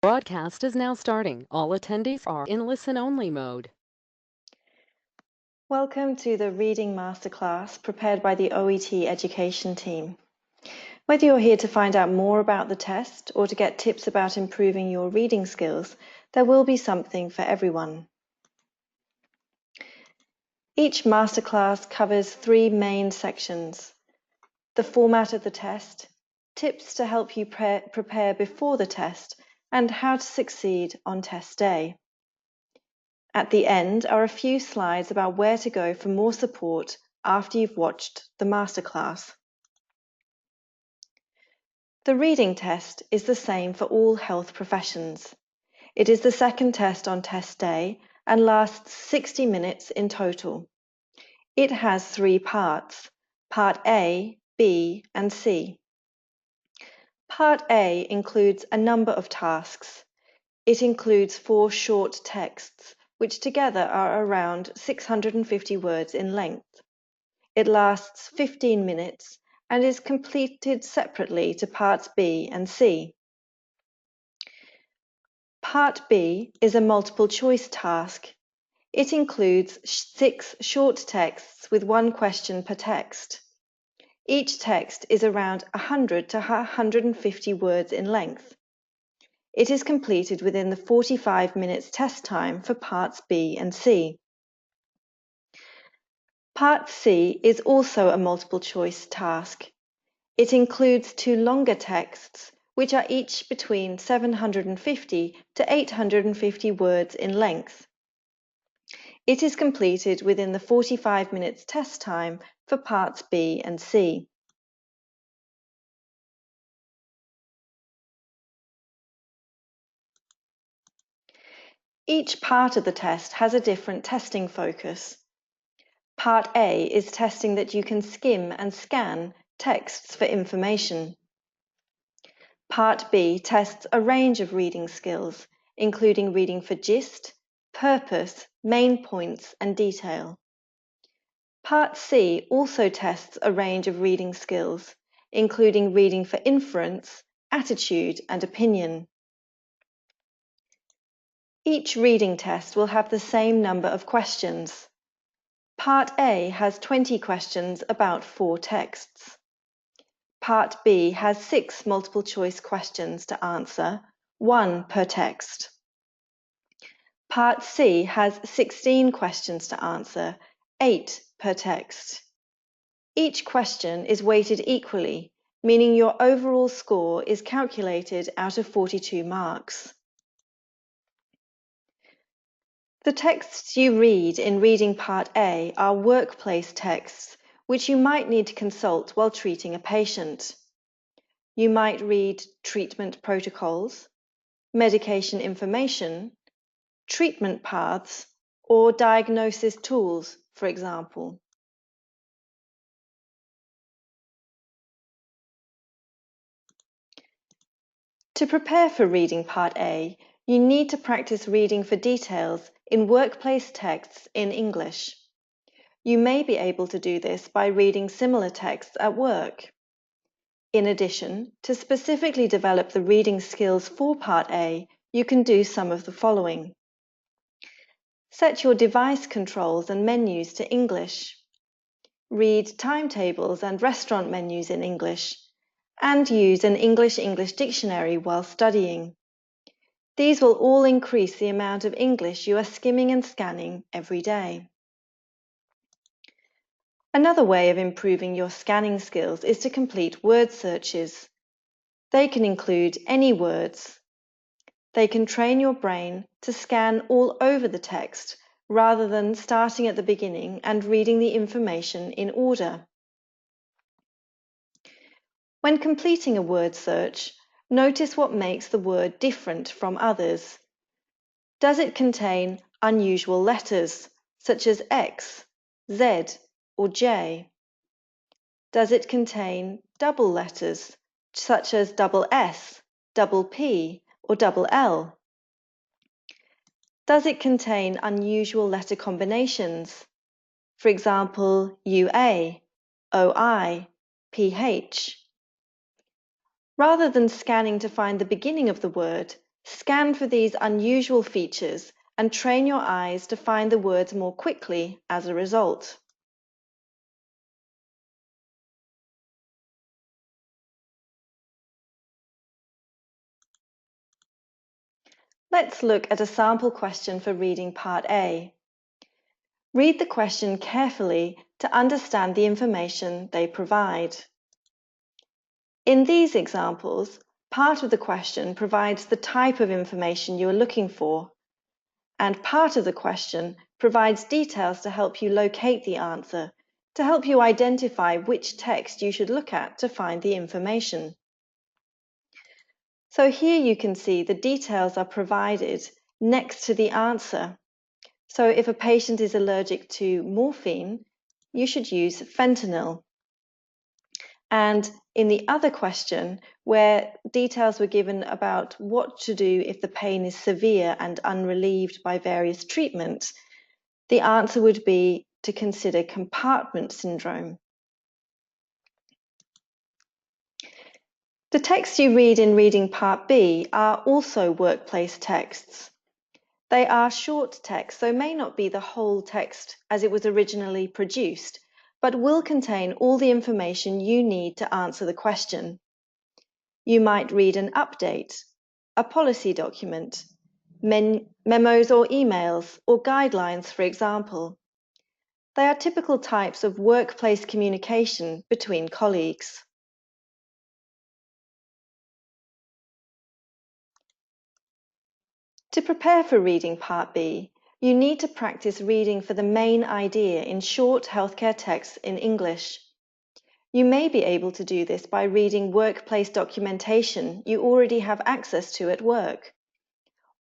Broadcast is now starting. All attendees are in listen-only mode. Welcome to the Reading Masterclass prepared by the OET education team. Whether you're here to find out more about the test or to get tips about improving your reading skills, there will be something for everyone. Each masterclass covers three main sections: the format of the test, tips to help you prepare before the test, and how to succeed on test day. At the end are a few slides about where to go for more support after you've watched the masterclass. The reading test is the same for all health professions. It is the second test on test day and lasts 60 minutes in total. It has three parts: Part A, B, and C. Part A includes a number of tasks. It includes 4 short texts, which together are around 650 words in length. It lasts 15 minutes and is completed separately to Parts B and C. Part B is a multiple choice task. It includes 6 short texts with 1 question per text. Each text is around 100 to 150 words in length. It is completed within the 45 minutes test time for Parts B and C. Part C is also a multiple choice task. It includes 2 longer texts, which are each between 750 to 850 words in length. It is completed within the 45 minutes test time for Parts B and C. Each part of the test has a different testing focus. Part A is testing that you can skim and scan texts for information. Part B tests a range of reading skills, including reading for gist, purpose, main points, and detail. Part C also tests a range of reading skills, including reading for inference, attitude, and opinion. Each reading test will have the same number of questions. Part A has 20 questions about 4 texts. Part B has 6 multiple choice questions to answer, 1 per text. Part C has 16 questions to answer, 8 per text. Each question is weighted equally, meaning your overall score is calculated out of 42 marks. The texts you read in Reading Part A are workplace texts, which you might need to consult while treating a patient. You might read treatment protocols, medication information, treatment paths, or diagnosis tools, for example. To prepare for Reading Part A, you need to practice reading for details in workplace texts in English. You may be able to do this by reading similar texts at work. In addition, to specifically develop the reading skills for Part A, you can do some of the following. Set your device controls and menus to English. Read timetables and restaurant menus in English, and use an English dictionary while studying. These will all increase the amount of English you are skimming and scanning every day. Another way of improving your scanning skills is to complete word searches. They can include any words. They can train your brain to scan all over the text rather than starting at the beginning and reading the information in order. When completing a word search, notice what makes the word different from others. Does it contain unusual letters, such as X, Z, or J? Does it contain double letters, such as double S, double P, or double L? Does it contain unusual letter combinations? For example, UA, OI, PH. Rather than scanning to find the beginning of the word, Scan for these unusual features and train your eyes to find the words more quickly as a result. Let's look at a sample question for reading Part A. Read the question carefully to understand the information they provide. In these examples, part of the question provides the type of information you are looking for, and part of the question provides details to help you locate the answer, to help you identify which text you should look at to find the information. So here you can see the details are provided next to the answer. So if a patient is allergic to morphine, you should use fentanyl. And in the other question, where details were given about what to do if the pain is severe and unrelieved by various treatments, the answer would be to consider compartment syndrome. The texts you read in Reading Part B are also workplace texts. They are short text, so may not be the whole text as it was originally produced, but will contain all the information you need to answer the question. You might read an update, a policy document, memos or emails, or guidelines, for example. They are typical types of workplace communication between colleagues. To prepare for Reading Part B, you need to practice reading for the main idea in short healthcare texts in English. You may be able to do this by reading workplace documentation you already have access to at work.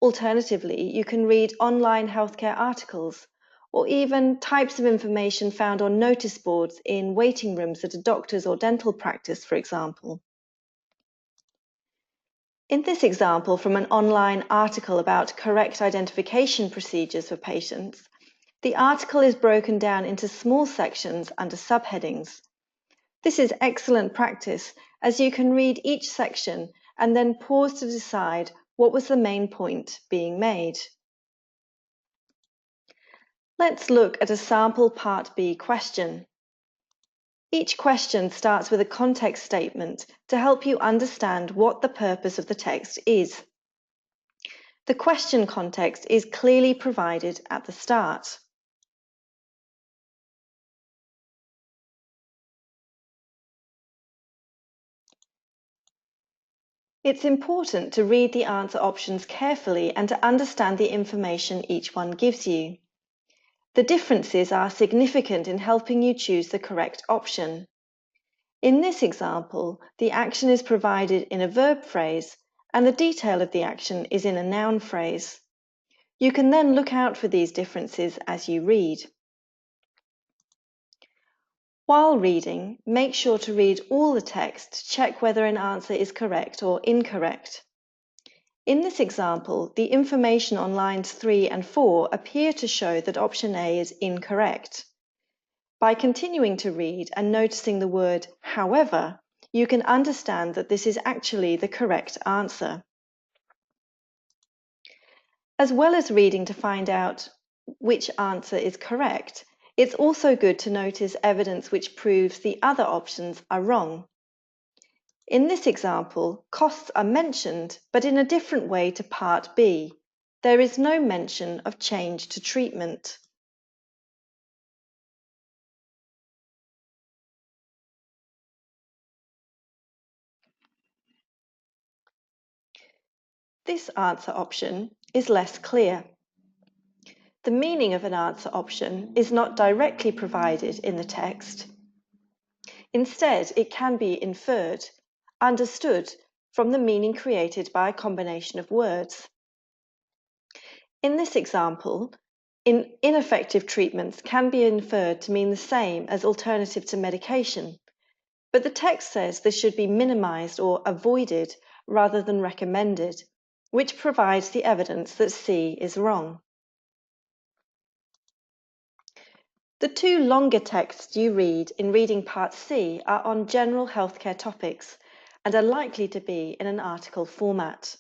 Alternatively, you can read online healthcare articles, or even types of information found on notice boards in waiting rooms at a doctor's or dental practice, for example. In this example from an online article about correct identification procedures for patients, the article is broken down into small sections under subheadings. This is excellent practice as you can read each section and then pause to decide what was the main point being made. Let's look at a sample Part B question. Each question starts with a context statement to help you understand what the purpose of the text is. The question context is clearly provided at the start. It's important to read the answer options carefully and to understand the information each one gives you. The differences are significant in helping you choose the correct option. In this example, the action is provided in a verb phrase and the detail of the action is in a noun phrase. You can then look out for these differences as you read. While reading, make sure to read all the text to check whether an answer is correct or incorrect. In this example, the information on lines 3 and 4 appear to show that option A is incorrect. By continuing to read and noticing the word however, you can understand that this is actually the correct answer. As well as reading to find out which answer is correct, it's also good to notice evidence which proves the other options are wrong. In this example, costs are mentioned, but in a different way to Part B. There is no mention of change to treatment. This answer option is less clear. The meaning of an answer option is not directly provided in the text. Instead, it can be inferred, understood from the meaning created by a combination of words. In this example, ineffective treatments can be inferred to mean the same as alternative to medication, but the text says this should be minimized or avoided rather than recommended, which provides the evidence that C is wrong. The two longer texts you read in Reading Part C are on general healthcare topics and are likely to be in an article format.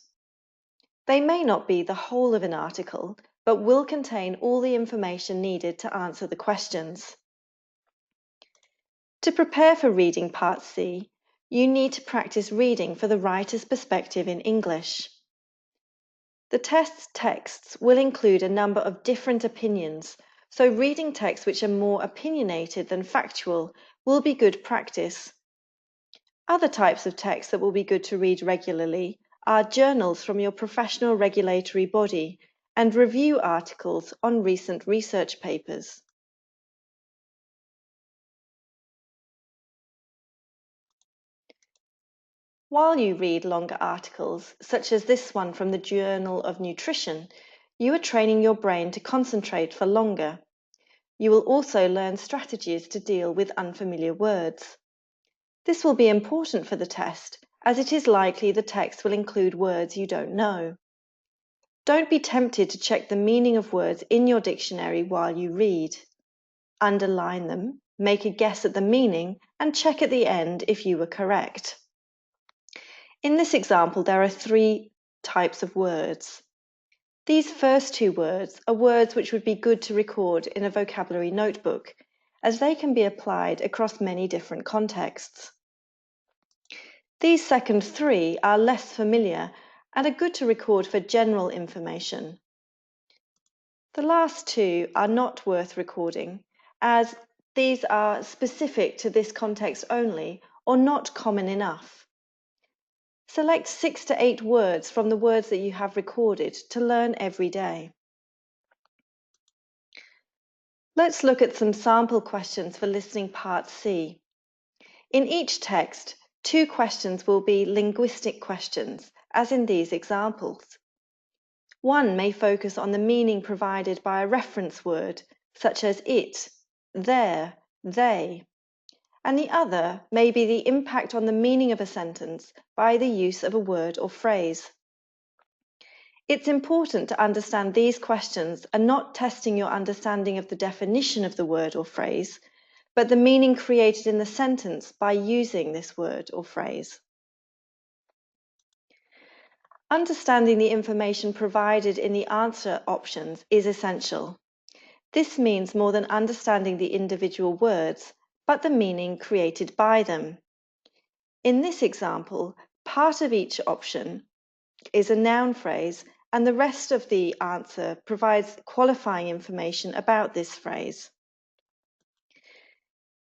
They may not be the whole of an article, but will contain all the information needed to answer the questions. To prepare for reading Part C, you need to practice reading for the writer's perspective in English. The test's texts will include a number of different opinions, so reading texts which are more opinionated than factual will be good practice. Other types of text that will be good to read regularly are journals from your professional regulatory body and review articles on recent research papers. While you read longer articles, such as this one from the Journal of Nutrition, you are training your brain to concentrate for longer. You will also learn strategies to deal with unfamiliar words. This will be important for the test, as it is likely the text will include words you don't know. Don't be tempted to check the meaning of words in your dictionary while you read. Underline them, make a guess at the meaning, and check at the end if you were correct. In this example, there are 3 types of words. These first 2 words are words which would be good to record in a vocabulary notebook, as they can be applied across many different contexts. These second 3 are less familiar and are good to record for general information. The last 2 are not worth recording, as these are specific to this context only or not common enough. Select 6 to 8 words from the words that you have recorded to learn every day. Let's look at some sample questions for listening Part C. In each text, 2 questions will be linguistic questions, as in these examples. One may focus on the meaning provided by a reference word, such as it, there, they, and the other may be the impact on the meaning of a sentence by the use of a word or phrase. It's important to understand these questions and not testing your understanding of the definition of the word or phrase, but the meaning created in the sentence by using this word or phrase. Understanding the information provided in the answer options is essential. This means more than understanding the individual words, but the meaning created by them. In this example, part of each option is a noun phrase, and the rest of the answer provides qualifying information about this phrase.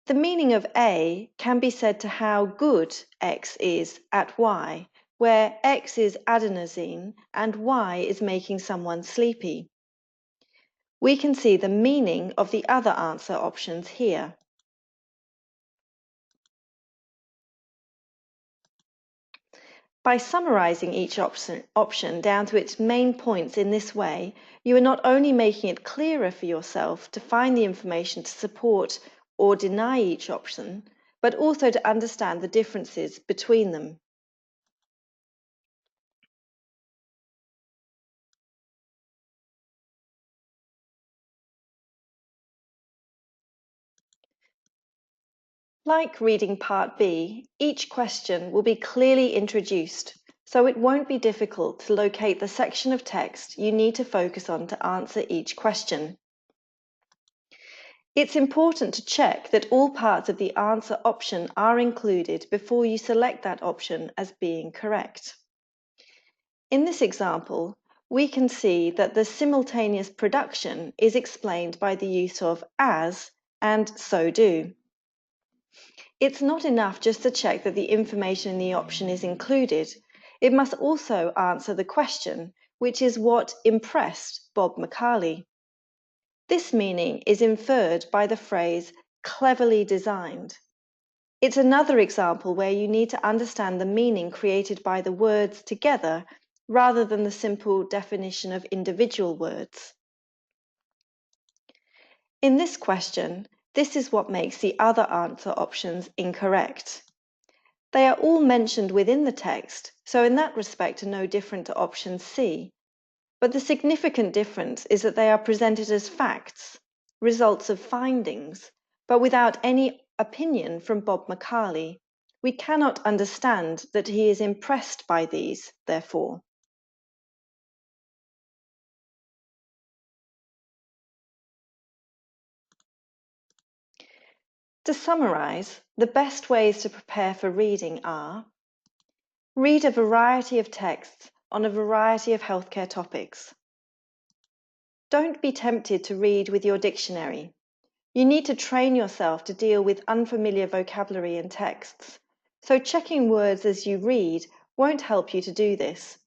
The meaning of A can be said to how good X is at Y, where X is adenosine and Y is making someone sleepy. We can see the meaning of the other answer options here. By summarizing each option down to its main points in this way, you are not only making it clearer for yourself to find the information to support or deny each option, but also to understand the differences between them. Like reading Part B, each question will be clearly introduced, so it won't be difficult to locate the section of text you need to focus on to answer each question. It's important to check that all parts of the answer option are included before you select that option as being correct. In this example, we can see that the simultaneous production is explained by the use of as and so do. It's not enough just to check that the information in the option is included. It must also answer the question, which is what impressed Bob McCarley. This meaning is inferred by the phrase cleverly designed. It's another example where you need to understand the meaning created by the words together rather than the simple definition of individual words. In this question, this is what makes the other answer options incorrect. They are all mentioned within the text, so in that respect are no different to option C. But the significant difference is that they are presented as facts, results of findings, but without any opinion from Bob McCarley. We cannot understand that he is impressed by these, therefore. To summarize, the best ways to prepare for reading are: read a variety of texts on a variety of healthcare topics. Don't be tempted to read with your dictionary. You need to train yourself to deal with unfamiliar vocabulary and texts, so checking words as you read won't help you to do this.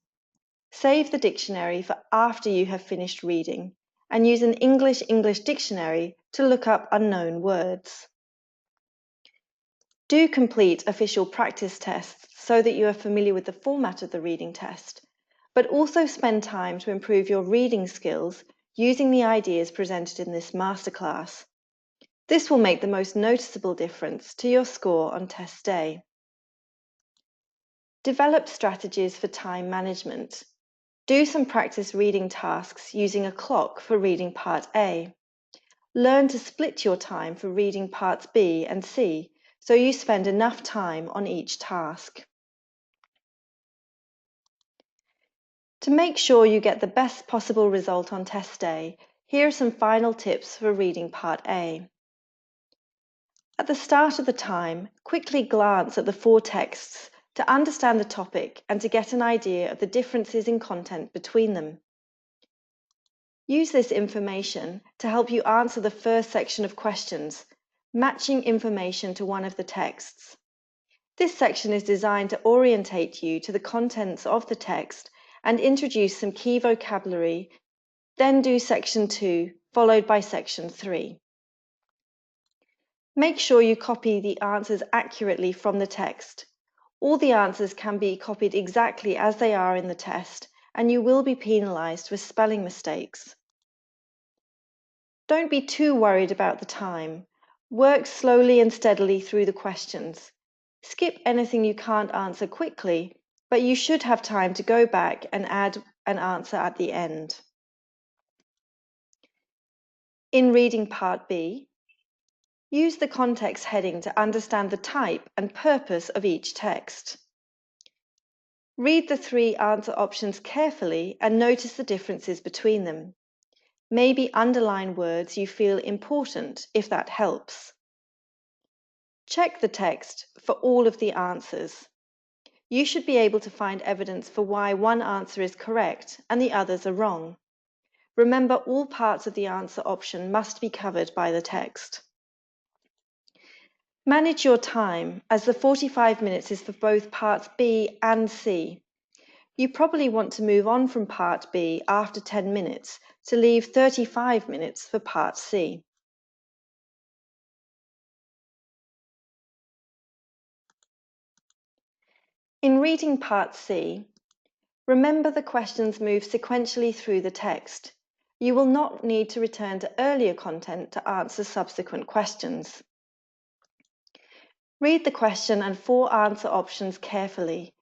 Save the dictionary for after you have finished reading, and use an English dictionary to look up unknown words. Do complete official practice tests so that you are familiar with the format of the reading test, but also spend time to improve your reading skills using the ideas presented in this masterclass. This will make the most noticeable difference to your score on test day. Develop strategies for time management. Do some practice reading tasks using a clock for reading Part A. Learn to split your time for reading Parts B and C, so you spend enough time on each task. To make sure you get the best possible result on test day, here are some final tips for reading Part A. At the start of the time, quickly glance at the 4 texts to understand the topic and to get an idea of the differences in content between them. Use this information to help you answer the first section of questions, matching information to one of the texts. This section is designed to orientate you to the contents of the text and introduce some key vocabulary. Then do section 2, followed by section 3. Make sure you copy the answers accurately from the text. All the answers can be copied exactly as they are in the test, and you will be penalised with spelling mistakes. Don't be too worried about the time. Work slowly and steadily through the questions. Skip anything you can't answer quickly, but you should have time to go back and add an answer at the end. In reading Part B, use the context heading to understand the type and purpose of each text. Read the 3 answer options carefully and notice the differences between them. Maybe underline words you feel important if that helps. Check the text for all of the answers. You should be able to find evidence for why one answer is correct and the others are wrong. Remember, all parts of the answer option must be covered by the text. Manage your time, as the 45 minutes is for both parts B and C. You probably want to move on from Part B after 10 minutes to leave 35 minutes for Part C. In reading Part C, remember the questions move sequentially through the text. You will not need to return to earlier content to answer subsequent questions. Read the question and 4 answer options carefully.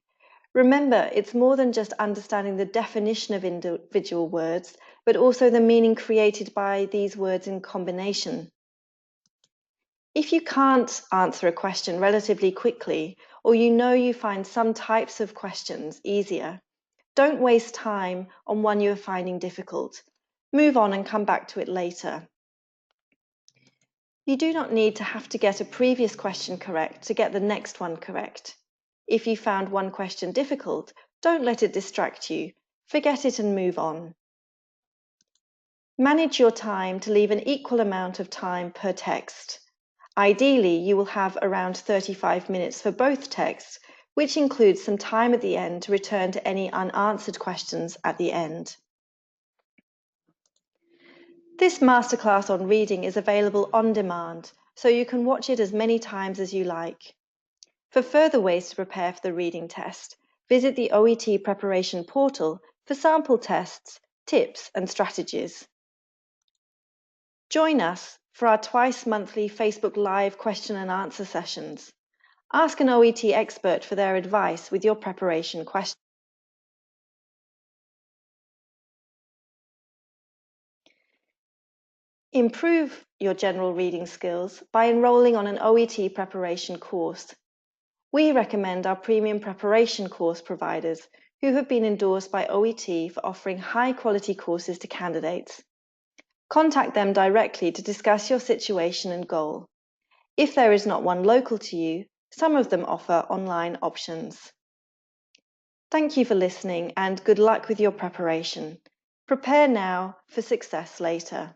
Remember, it's more than just understanding the definition of individual words, but also the meaning created by these words in combination. If you can't answer a question relatively quickly, or you know you find some types of questions easier, don't waste time on one you are finding difficult. Move on and come back to it later. You do not need to have to get a previous question correct to get the next one correct. If you found one question difficult, don't let it distract you. Forget it and move on. Manage your time to leave an equal amount of time per text. Ideally, you will have around 35 minutes for both texts, which includes some time at the end to return to any unanswered questions at the end. This masterclass on reading is available on demand, so you can watch it as many times as you like. For further ways to prepare for the reading test, visit the OET preparation portal for sample tests, tips and strategies. Join us for our twice-monthly Facebook Live question and answer sessions. Ask an OET expert for their advice with your preparation questions. Improve your general reading skills by enrolling on an OET preparation course. We recommend our premium preparation course providers who have been endorsed by OET for offering high-quality courses to candidates. Contact them directly to discuss your situation and goal. If there is not one local to you, some of them offer online options. Thank you for listening and good luck with your preparation. Prepare now for success later.